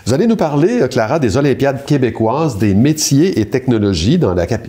Vous allez nous parler, Clara, des Olympiades québécoises, des métiers et technologies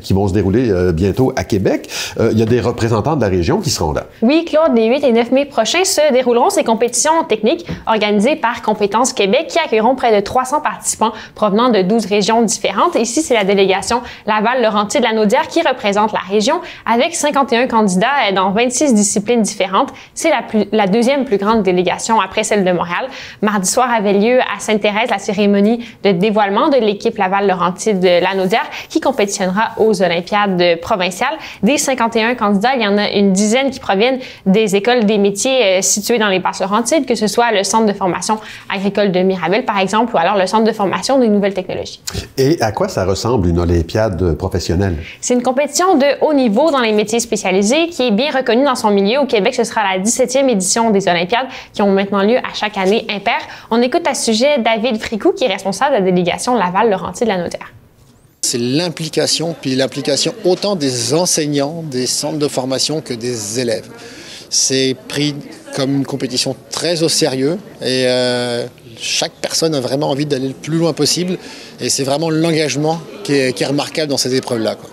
qui vont se dérouler bientôt à Québec. Il y a des représentants de la région qui seront là. Oui, Claude, les 8 et 9 mai prochains se dérouleront ces compétitions techniques organisées par Compétences Québec qui accueilleront près de 300 participants provenant de 12 régions différentes. Ici, c'est la délégation Laval-Laurentides-Lanaudière qui représente la région avec 51 candidats dans 26 disciplines différentes. C'est la deuxième plus grande délégation après celle de Montréal. Mardi soir avait lieu à Sainte-Thérèse la cérémonie de dévoilement de l'équipe Laval-Laurentides-Lanaudière qui compétitionnera aux Olympiades provinciales. Des 51 candidats, il y en a une dizaine qui proviennent des écoles des métiers situées dans les Basses-Laurentides, que ce soit le Centre de formation agricole de Mirabel, par exemple, ou alors le Centre de formation des nouvelles technologies. Et à quoi ça ressemble une Olympiade professionnelle? C'est une compétition de haut niveau dans les métiers spécialisés qui est bien reconnue dans son milieu. Au Québec, ce sera la 17e édition des Olympiades qui ont maintenant lieu à chaque année impaire. On écoute à ce sujet David Fricou, qui est responsable de la délégation Laval-Laurentides-Lanaudière. C'est l'implication, puis l'implication autant des enseignants, des centres de formation que des élèves. C'est pris comme une compétition très au sérieux et chaque personne a vraiment envie d'aller le plus loin possible et c'est vraiment l'engagement qui est remarquable dans ces épreuves-là, quoi.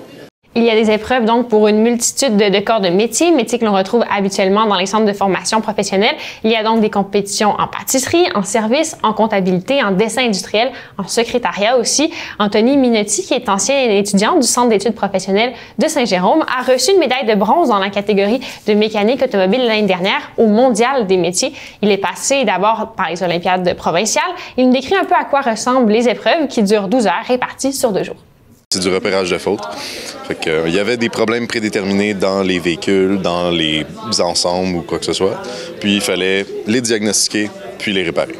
Il y a des épreuves donc pour une multitude de corps de métiers que l'on retrouve habituellement dans les centres de formation professionnelle. Il y a donc des compétitions en pâtisserie, en service, en comptabilité, en dessin industriel, en secrétariat aussi. Anthony Minotti, qui est ancien étudiant du Centre d'études professionnelles de Saint-Jérôme, a reçu une médaille de bronze dans la catégorie de mécanique automobile l'année dernière au Mondial des métiers. Il est passé d'abord par les Olympiades provinciales. Il nous décrit un peu à quoi ressemblent les épreuves qui durent 12 heures réparties sur 2 jours. C'est du repérage de fautes. Il y avait des problèmes prédéterminés dans les véhicules, dans les ensembles ou quoi que ce soit. Puis il fallait les diagnostiquer, puis les réparer.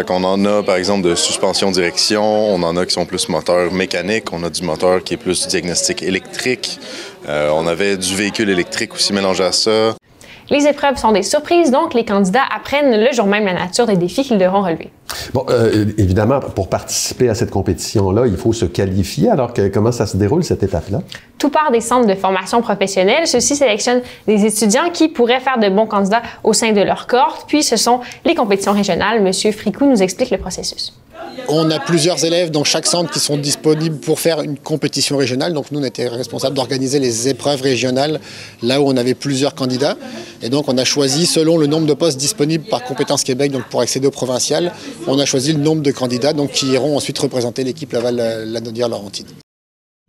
On en a, par exemple, de suspension-direction, on en a qui sont plus moteurs mécaniques, on a du moteur qui est plus diagnostic électrique, on avait du véhicule électrique aussi mélangé à ça. Les épreuves sont des surprises, donc les candidats apprennent le jour même la nature des défis qu'ils devront relever. Bon, évidemment, pour participer à cette compétition-là, il faut se qualifier. Alors, comment ça se déroule, cette étape-là? Tout part des centres de formation professionnelle. Ceux-ci sélectionnent des étudiants qui pourraient faire de bons candidats au sein de leur cohorte. Puis, ce sont les compétitions régionales. Monsieur Fricou nous explique le processus. On a plusieurs élèves dans chaque centre qui sont disponibles pour faire une compétition régionale. Donc nous, on était responsables d'organiser les épreuves régionales là où on avait plusieurs candidats. Et donc on a choisi, selon le nombre de postes disponibles par Compétences Québec, donc pour accéder aux provinciales, on a choisi le nombre de candidats donc, qui iront ensuite représenter l'équipe Laval-Lanaudière-Laurentides.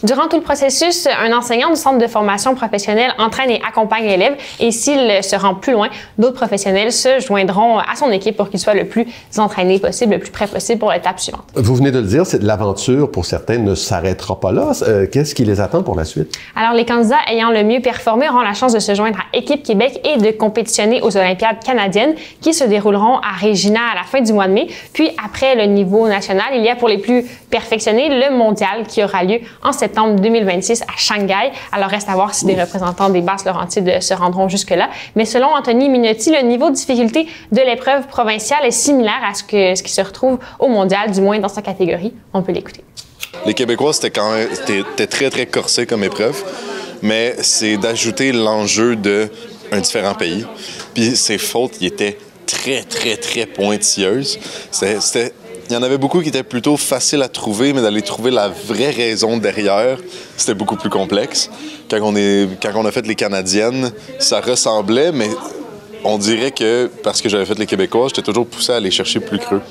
Durant tout le processus, un enseignant du centre de formation professionnelle entraîne et accompagne l'élève et s'il se rend plus loin, d'autres professionnels se joindront à son équipe pour qu'il soit le plus entraîné possible, le plus prêt possible pour l'étape suivante. Vous venez de le dire, l'aventure pour certains ne s'arrêtera pas là. Qu'est-ce qui les attend pour la suite? Alors, les candidats ayant le mieux performé auront la chance de se joindre à Équipe Québec et de compétitionner aux Olympiades canadiennes qui se dérouleront à Regina à la fin du mois de mai. Puis, après le niveau national, il y a pour les plus perfectionnés le mondial qui aura lieu en septembre 2026 à Shanghai. Alors, reste à voir si des représentants des Basses-Laurentides se rendront jusque-là. Mais selon Anthony Minotti, le niveau de difficulté de l'épreuve provinciale est similaire à ce qui se retrouve au mondial, du moins dans sa catégorie. On peut l'écouter. Les Québécois, c'était très, très corsé comme épreuve, mais c'est d'ajouter l'enjeu d'un différent pays. Puis ces fautes, ils étaient très, très, très pointilleuses. Il y en avait beaucoup qui étaient plutôt faciles à trouver, mais d'aller trouver la vraie raison derrière, c'était beaucoup plus complexe. Quand on a fait les Canadiennes, ça ressemblait, mais on dirait que, parce que j'avais fait les Québécois, j'étais toujours poussé à aller chercher plus creux.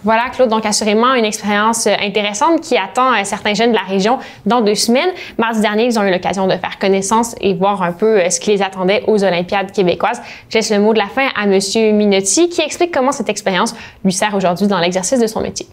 Voilà, Claude, donc assurément une expérience intéressante qui attend certains jeunes de la région dans 2 semaines. Mardi dernier, ils ont eu l'occasion de faire connaissance et voir un peu ce qui les attendait aux Olympiades québécoises. Je laisse le mot de la fin à M. Minotti qui explique comment cette expérience lui sert aujourd'hui dans l'exercice de son métier.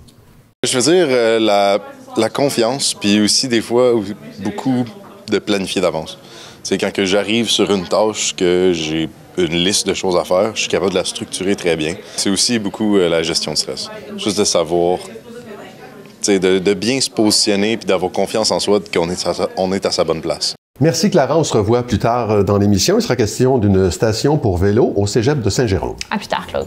Je veux dire, la confiance, puis aussi des fois beaucoup de planifier d'avance. C'est quand que j'arrive sur une tâche que j'ai une liste de choses à faire, je suis capable de la structurer très bien. C'est aussi beaucoup la gestion de stress. Juste de savoir, de bien se positionner puis d'avoir confiance en soi qu'on est à sa bonne place. Merci Clara, on se revoit plus tard dans l'émission. Il sera question d'une station pour vélo au Cégep de Saint-Jérôme. À plus tard, Claude.